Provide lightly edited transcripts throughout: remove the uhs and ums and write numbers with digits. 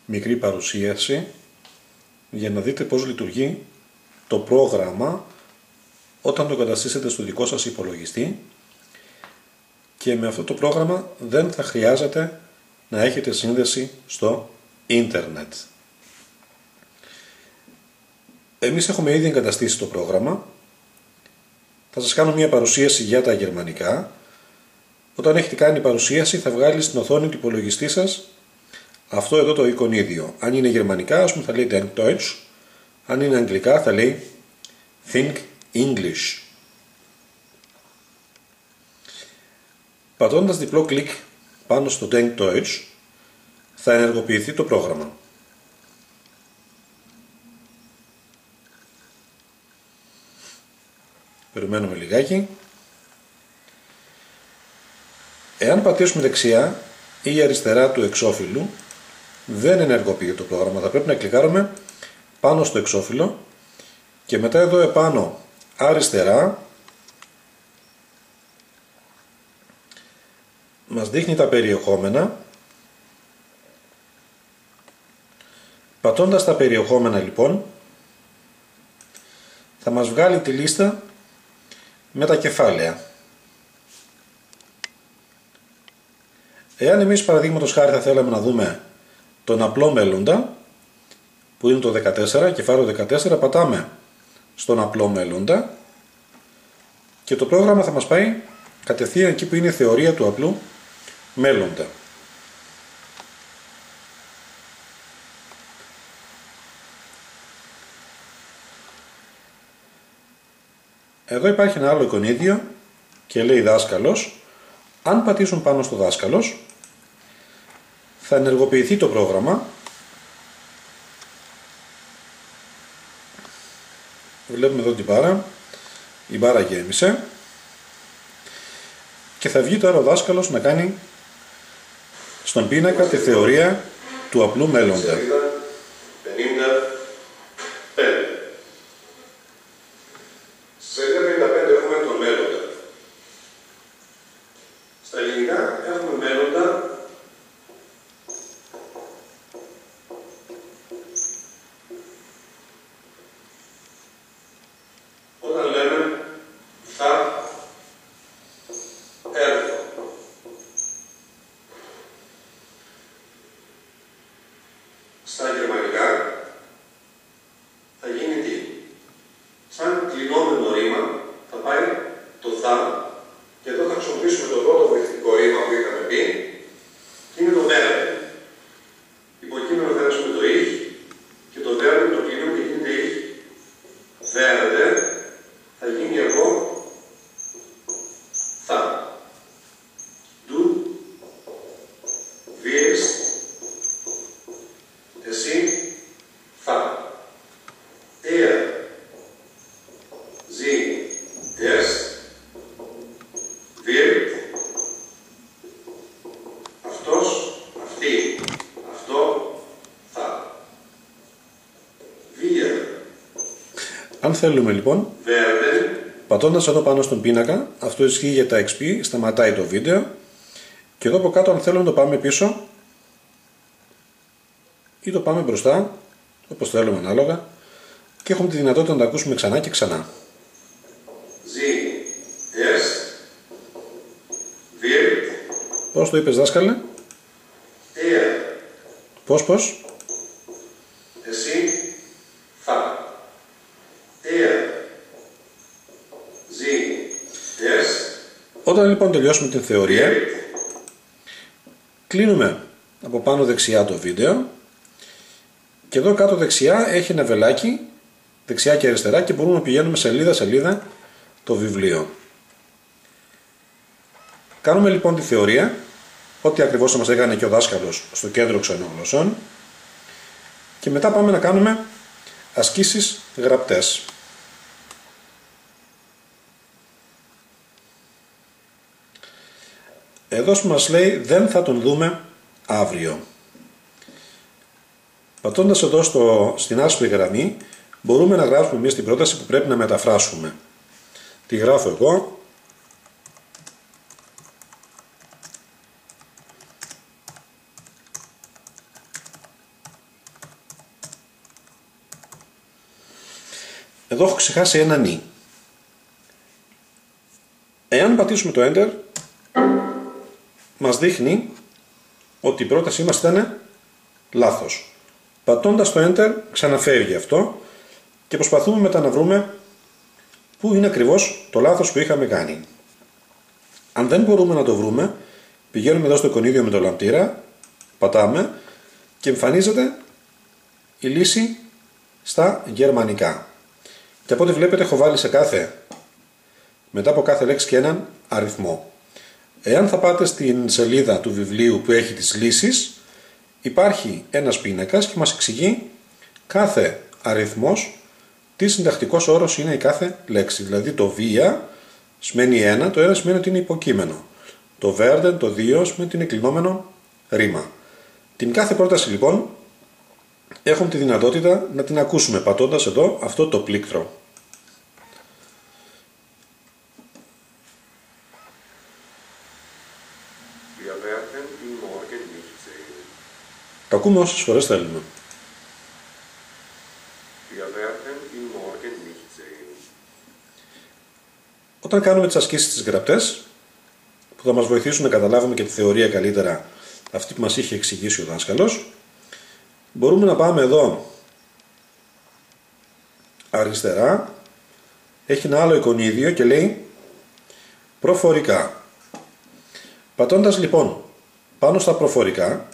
μικρή παρουσίαση για να δείτε πώς λειτουργεί το πρόγραμμα όταν το καταστήσετε στο δικό σας υπολογιστή, και με αυτό το πρόγραμμα δεν θα χρειάζεται να έχετε σύνδεση στο ίντερνετ. Εμείς έχουμε ήδη εγκαταστήσει το πρόγραμμα. Θα σας κάνω μια παρουσίαση για τα γερμανικά. Όταν έχετε κάνει παρουσίαση θα βγάλει στην οθόνη του υπολογιστή σας αυτό εδώ το εικονίδιο. Αν είναι γερμανικά, ας πούμε, θα λέει Denk Deutsch. Αν είναι αγγλικά θα λέει Think English. Πατώντας διπλό κλικ πάνω στο Denk Deutsch θα ενεργοποιηθεί το πρόγραμμα. Περιμένουμε λιγάκι. Εάν πατήσουμε δεξιά ή αριστερά του εξώφυλλου δεν ενεργοποιεί το πρόγραμμα. Θα πρέπει να κλικάρουμε πάνω στο εξώφυλλο και μετά εδώ επάνω αριστερά μας δείχνει τα περιεχόμενα. Πατώντας τα περιεχόμενα λοιπόν θα μας βγάλει τη λίστα με τα κεφάλαια. Εάν εμείς παραδείγματος χάρη θα θέλαμε να δούμε τον απλό μέλλοντα, που είναι το 14, κεφάλαιο 14, πατάμε στον απλό μέλλοντα και το πρόγραμμα θα μας πάει κατευθείαν εκεί που είναι η θεωρία του απλού μέλλοντα. Εδώ υπάρχει ένα άλλο εικονίδιο και λέει δάσκαλος. Αν πατήσουν πάνω στο δάσκαλος θα ενεργοποιηθεί το πρόγραμμα. Βλέπουμε εδώ την μπάρα. Η μπάρα γέμισε και θα βγει τώρα ο δάσκαλος να κάνει στον πίνακα τη θεωρία του απλού μέλλοντα. Στα γερμανικά θα γίνει τι? Σαν κλεινόμενο ρήμα θα πάει το θα και εδώ θα χρησιμοποιήσουμε το πρώτο βοηθητικό ρήμα που είχαμε πει και είναι το werden. Υποκείμενο θα έχουμε το ich και το werden το κλείνουμε και γίνεται ich. Werde θα γίνει εγώ θα. Du wirst εσύ θα. Er, sie, es, wird, αυτός, αυτή, αυτό, θα. Wir. Αν θέλουμε λοιπόν, Werden. πατώντας εδώ πάνω στον πίνακα, αυτό ισχύει για τα XP, σταματάει το βίντεο και εδώ από κάτω αν θέλουμε το πάμε πίσω ή το πάμε μπροστά, όπως θέλουμε ανάλογα, και έχουμε τη δυνατότητα να τα ακούσουμε ξανά και ξανά. Sie, es, wird. Πώς το είπες δάσκαλε? Er. Πώς? Εσύ θα. Er. Sie, es. Όταν λοιπόν τελειώσουμε την θεωρία, κλείνουμε από πάνω δεξιά το βίντεο και εδώ κάτω δεξιά έχει ένα βελάκι, δεξιά και αριστερά, και μπορούμε να πηγαίνουμε σελίδα το βιβλίο. Κάνουμε λοιπόν τη θεωρία, ό,τι ακριβώς θα μας έκανε και ο δάσκαλος στο κέντρο ξενών γλωσσών, και μετά πάμε να κάνουμε ασκήσεις γραπτές. Εδώ μας λέει δεν θα τον δούμε αύριο. Πατώντας εδώ στην άσπρη γραμμή μπορούμε να γράψουμε εμείς την πρόταση που πρέπει να μεταφράσουμε. Τη γράφω εγώ. Εδώ έχω ξεχάσει ένα νι. Εάν πατήσουμε το Enter, μας δείχνει ότι η πρότασή μας ήταν λάθος. Πατώντας το Enter ξαναφεύγει αυτό και προσπαθούμε μετά να βρούμε πού είναι ακριβώς το λάθος που είχαμε κάνει. Αν δεν μπορούμε να το βρούμε, πηγαίνουμε εδώ στο εικονίδιο με το λαμπτήρα, πατάμε και εμφανίζεται η λύση στα γερμανικά. Και από ό,τι βλέπετε έχω βάλει μετά από κάθε λέξη και έναν αριθμό. Εάν θα πάτε στην σελίδα του βιβλίου που έχει τις λύσεις, υπάρχει ένας πίνακας και μας εξηγεί κάθε αριθμός τι συντακτικός όρος είναι η κάθε λέξη. Δηλαδή το βία σημαίνει 1, το 1 σημαίνει ότι είναι υποκείμενο. Το werden, το 2 σημαίνει ότι είναι κλεινόμενο ρήμα. Την κάθε πρόταση λοιπόν έχουμε τη δυνατότητα να την ακούσουμε πατώντας εδώ αυτό το πλήκτρο. Το ακούμε όσες φορές θέλουμε. Όταν κάνουμε τις ασκήσεις τις γραπτές, που θα μας βοηθήσουν να καταλάβουμε και τη θεωρία καλύτερα, αυτή που μας είχε εξηγήσει ο δάσκαλος, μπορούμε να πάμε εδώ αριστερά, έχει ένα άλλο εικονίδιο και λέει προφορικά. Πατώντας λοιπόν πάνω στα προφορικά,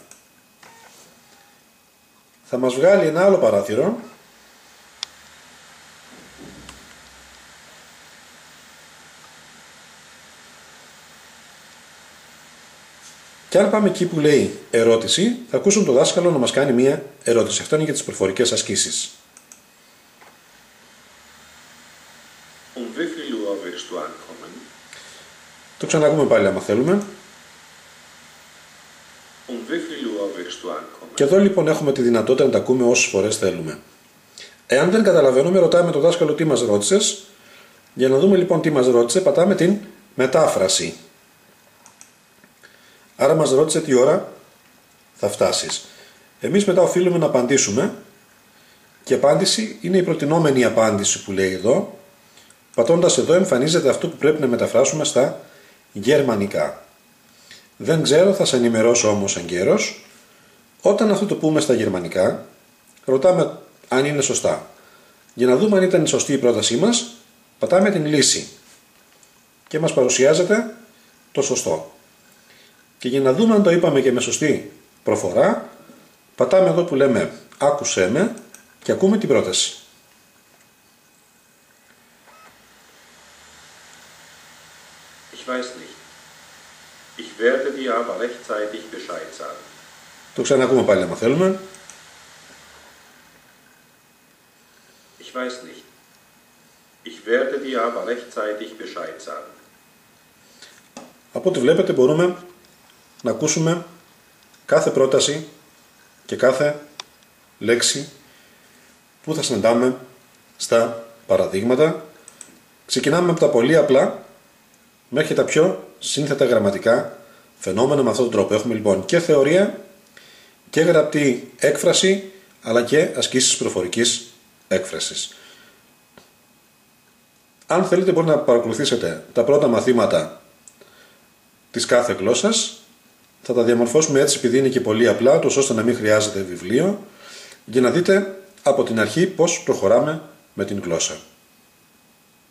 θα μας βγάλει ένα άλλο παράθυρο και αν πάμε εκεί που λέει ερώτηση, θα ακούσουμε τον δάσκαλο να μας κάνει μία ερώτηση. Αυτό είναι για τις προφορικές ασκήσεις. Το ξανακούμε πάλι άμα θέλουμε. Και εδώ λοιπόν έχουμε τη δυνατότητα να τα ακούμε όσες φορές θέλουμε. Εάν δεν καταλαβαίνουμε, ρωτάμε τον δάσκαλο τι μας ρώτησες. Για να δούμε λοιπόν τι μας ρώτησε, πατάμε την μετάφραση. Άρα μας ρώτησε τι ώρα θα φτάσεις. Εμείς μετά οφείλουμε να απαντήσουμε και η απάντηση είναι η προτινόμενη απάντηση που λέει εδώ. Πατώντας εδώ εμφανίζεται αυτό που πρέπει να μεταφράσουμε στα γερμανικά. Δεν ξέρω, θα σε ενημερώσω όμως εγκαίρως. Όταν αυτό το πούμε στα γερμανικά, ρωτάμε αν είναι σωστά. Για να δούμε αν ήταν σωστή η πρότασή μας, πατάμε την λύση και μας παρουσιάζεται το σωστό. Και για να δούμε αν το είπαμε και με σωστή προφορά, πατάμε εδώ που λέμε άκουσέ με και ακούμε την πρόταση. Ich weiß nicht. Ich werde dir aber rechtzeitig Bescheid sagen. Το ξανακούμε πάλι άμα θέλουμε. Ich weiß nicht. Ich werde dir aber rechtzeitig Bescheid sagen. Από ό,τι βλέπετε μπορούμε να ακούσουμε κάθε πρόταση και κάθε λέξη που θα συναντάμε στα παραδείγματα. Ξεκινάμε από τα πολύ απλά μέχρι τα πιο σύνθετα γραμματικά φαινόμενα με αυτόν τον τρόπο. Έχουμε λοιπόν και θεωρία και γραπτή έκφραση αλλά και ασκήσεις προφορικής έκφρασης. Αν θέλετε μπορείτε να παρακολουθήσετε τα πρώτα μαθήματα της κάθε γλώσσας. Θα τα διαμορφώσουμε έτσι επειδή είναι και πολύ απλά, ώστε να μην χρειάζεται βιβλίο, για να δείτε από την αρχή πώς προχωράμε με την γλώσσα.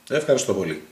Ευχαριστώ πολύ.